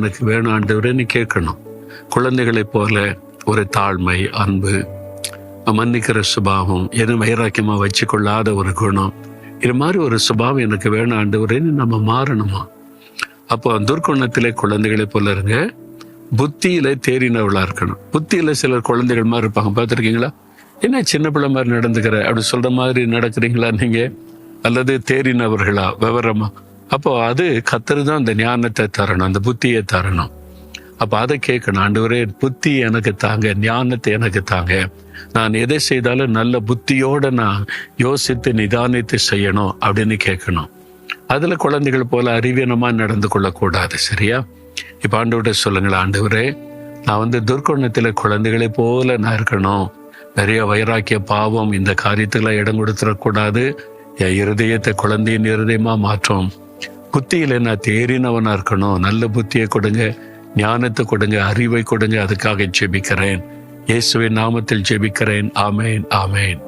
எனக்கு வேணும் ஆண்டவரேன்னு கேட்கணும். குழந்தைகளைப் போல ஒரு தாழ்மை, அன்பு, மன்னிக்கிற சுபாவம், எதுவும் வைராக்கியமா வச்சுக்கொள்ளாத ஒரு குணம், இது மாதிரி ஒரு சுபாவம் எனக்கு வேணும் ஆண்டவரேன்னு நம்ம மாறணுமா. அப்போ துர்க்குணத்திலே குழந்தைகளை போல இருங்க, புத்தியில தேறினவளா இருக்கணும். புத்தியில சிலர் குழந்தைகள் மாதிரி இருப்பாங்க, பார்த்துருக்கீங்களா? என்ன சின்ன பிள்ளை மாதிரி நடந்துக்கிற அப்படி சொல்ற மாதிரி நடக்கிறீங்களா நீங்க? அல்லது தேறினவர்களா, விவரமா? அப்போ அது கர்த்தர் தான் அந்த ஞானத்தை தரணும், அந்த புத்தியை தரணும். அப்ப அதை கேட்கணும், ஆண்டவரே புத்தி எனக்கு தாங்க, ஞானத்தை எனக்கு தாங்க, நான் எதை செய்தாலும் நல்ல புத்தியோட நான் யோசித்து நிதானித்து செய்யணும் அப்படின்னு கேட்கணும். அதுல குழந்தைகள் போல அறிவீனமா நடந்து கொள்ளக்கூடாது, சரியா? இப்ப ஆண்டவர்கிட்ட சொல்லுங்களேன், ஆண்டவரே நான் துர்க்குணத்துல குழந்தைகளை போல நான் இருக்கணும், நிறைய வைராக்கிய பாவம் இந்த காரியத்துல இடம் கொடுத்துடக்கூடாது, என் இருதயத்தை குழந்தையின் இருதயமா மாற்றும், புத்தியில நான் தேறினவனா இருக்கணும், நல்ல புத்தியை கொடுங்க, ஞானத்தை கொடுங்க, அறிவை கொடுங்க. அதுக்காக ஜெபிக்கிறேன், இயேசுவின் நாமத்தில் ஜெபிக்கிறேன். ஆமேன், ஆமேன்.